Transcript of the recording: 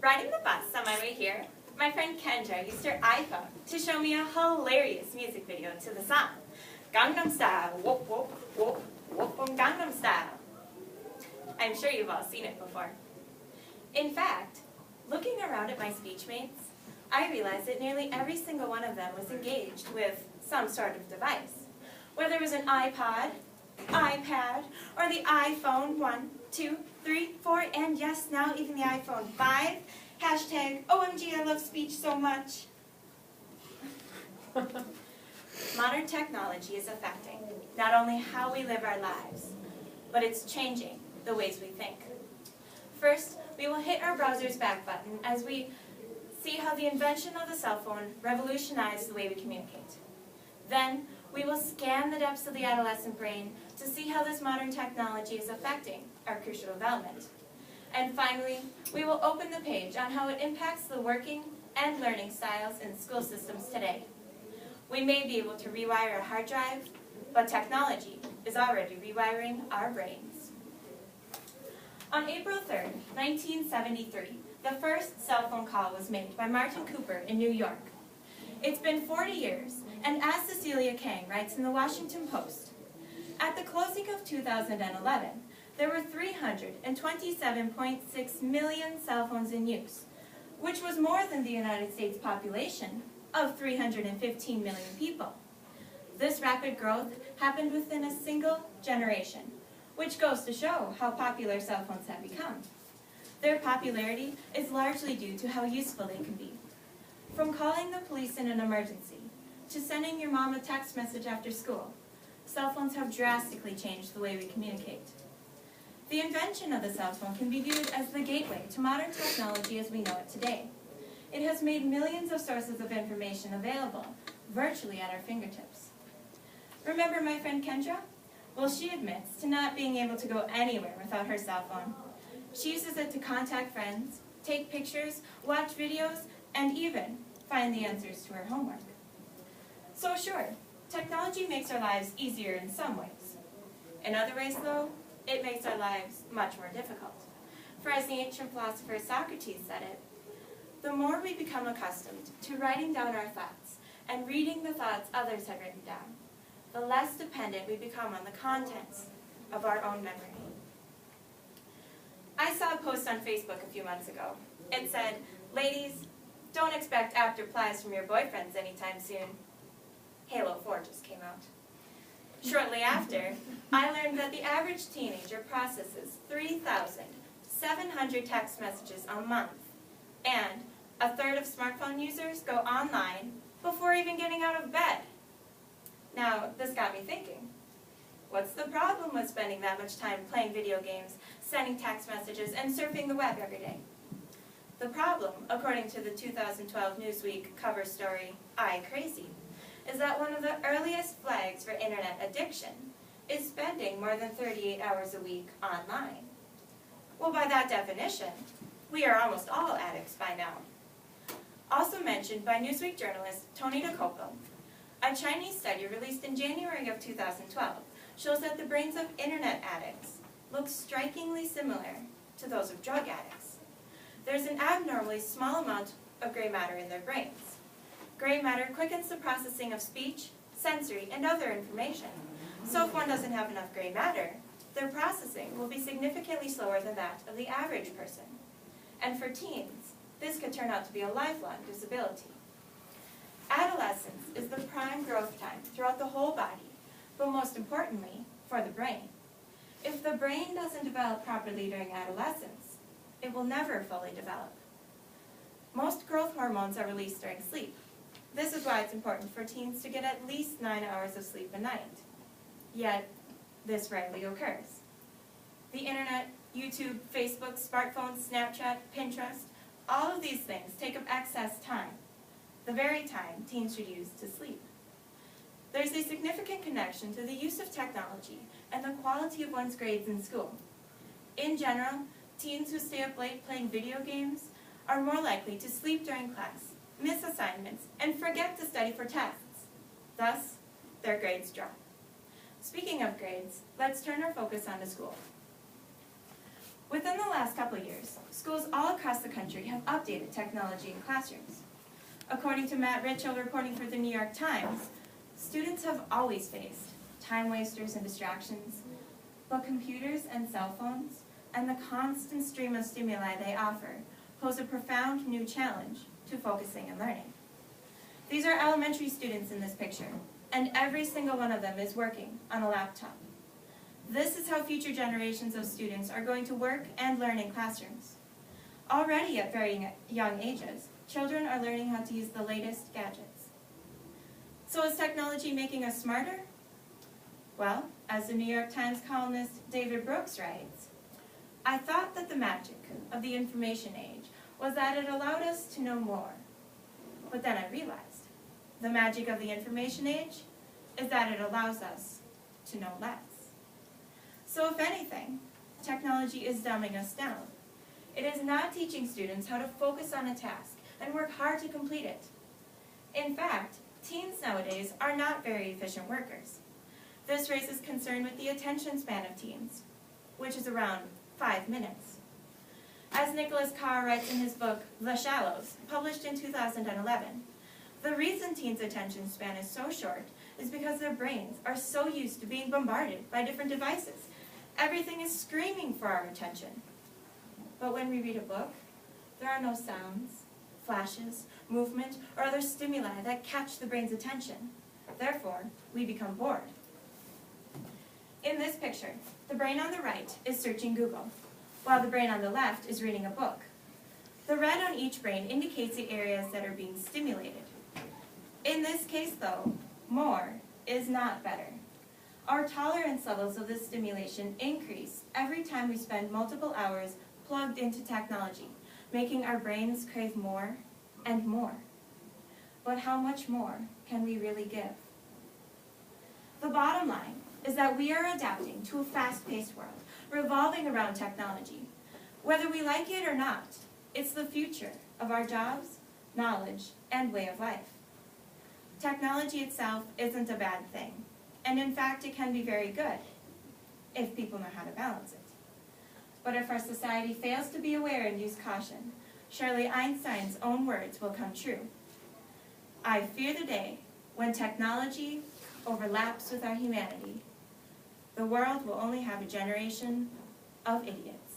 Riding the bus on my way here, my friend Kendra used her iPhone to show me a hilarious music video to the song, Gangnam Style, whoop whoop whoop whoop boom Gangnam Style. I'm sure you've all seen it before. In fact, looking around at my speech mates, I realized that nearly every single one of them was engaged with some sort of device, whether it was an iPod, iPad, or the iPhone 1, 2, 3, 4, and yes, now even the iPhone 5. Hashtag OMG, I love speech so much. Modern technology is affecting not only how we live our lives, but it's changing the ways we think. First, we will hit our browser's back button as we see how the invention of the cell phone revolutionized the way we communicate. Then, we will scan the depths of the adolescent brain to see how this modern technology is affecting our crucial development. And finally, we will open the page on how it impacts the working and learning styles in school systems today. We may be able to rewire a hard drive, but technology is already rewiring our brains. On April 3rd, 1973, the first cell phone call was made by Martin Cooper in New York. It's been 40 years, and as Cecilia Kang writes in the Washington Post, at the closing of 2011, there were 327.6 million cell phones in use, which was more than the United States population of 315 million people. This rapid growth happened within a single generation, which goes to show how popular cell phones have become. Their popularity is largely due to how useful they can be. From calling the police in an emergency to sending your mom a text message after school, cell phones have drastically changed the way we communicate. The invention of the cell phone can be viewed as the gateway to modern technology as we know it today. It has made millions of sources of information available virtually at our fingertips. Remember my friend Kendra? Well, she admits to not being able to go anywhere without her cell phone. She uses it to contact friends, take pictures, watch videos, and even find the answers to her homework. So sure, technology makes our lives easier in some ways. In other ways, though, it makes our lives much more difficult. For as the ancient philosopher Socrates said it, the more we become accustomed to writing down our thoughts and reading the thoughts others have written down, the less dependent we become on the contents of our own memory. I saw a post on Facebook a few months ago. It said, "Ladies, don't expect apt replies from your boyfriends anytime soon." Halo 4 just came out. Shortly after, I learned that the average teenager processes 3,700 text messages a month, and a third of smartphone users go online before even getting out of bed. Now, this got me thinking, what's the problem with spending that much time playing video games, sending text messages, and surfing the web every day? The problem, according to the 2012 Newsweek cover story, iCrazy, is that one of the earliest flags for internet addiction is spending more than 38 hours a week online. Well, by that definition, we are almost all addicts by now. Also mentioned by Newsweek journalist Tony DeCopo, a Chinese study released in January of 2012 shows that the brains of internet addicts look strikingly similar to those of drug addicts. There's an abnormally small amount of gray matter in their brains. Gray matter quickens the processing of speech, sensory, and other information. So if one doesn't have enough gray matter, their processing will be significantly slower than that of the average person. And for teens, this could turn out to be a lifelong disability. Adolescence is the prime growth time throughout the whole body, but most importantly, for the brain. If the brain doesn't develop properly during adolescence, it will never fully develop. Most growth hormones are released during sleep. This is why it's important for teens to get at least 9 hours of sleep a night. Yet, this rarely occurs. The internet, YouTube, Facebook, smartphones, Snapchat, Pinterest, all of these things take up excess time, the very time teens should use to sleep. There's a significant connection to the use of technology and the quality of one's grades in school. In general, teens who stay up late playing video games are more likely to sleep during class, miss assignments, and forget to study for tests. Thus, their grades drop. Speaking of grades, let's turn our focus onto school. Within the last couple of years, schools all across the country have updated technology in classrooms. According to Matt Ritchell reporting for the New York Times, students have always faced time wasters and distractions, but computers and cell phones and the constant stream of stimuli they offer pose a profound new challenge to focusing and learning. These are elementary students in this picture, and every single one of them is working on a laptop. This is how future generations of students are going to work and learn in classrooms. Already at very young ages, children are learning how to use the latest gadgets. So is technology making us smarter? Well, as the New York Times columnist David Brooks writes, "I thought that the magic of the information age was that it allowed us to know more. But then I realized the magic of the information age is that it allows us to know less." So if anything, technology is dumbing us down. It is not teaching students how to focus on a task and work hard to complete it. In fact, teens nowadays are not very efficient workers. This raises concern with the attention span of teens, which is around 5 minutes. As Nicholas Carr writes in his book, The Shallows, published in 2011, the reason teens' attention span is so short is because their brains are so used to being bombarded by different devices. Everything is screaming for our attention. But when we read a book, there are no sounds, flashes, movement, or other stimuli that catch the brain's attention. Therefore, we become bored. In this picture, the brain on the right is searching Google, while the brain on the left is reading a book. The red on each brain indicates the areas that are being stimulated. In this case, though, more is not better. Our tolerance levels of this stimulation increase every time we spend multiple hours plugged into technology, making our brains crave more and more. But how much more can we really give? The bottom line is that we are adapting to a fast-paced world, revolving around technology. Whether we like it or not, it's the future of our jobs, knowledge, and way of life. Technology itself isn't a bad thing, and in fact it can be very good, if people know how to balance it. But if our society fails to be aware and use caution, surely Einstein's own words will come true. "I fear the day when technology overlaps with our humanity. The world will only have a generation of idiots."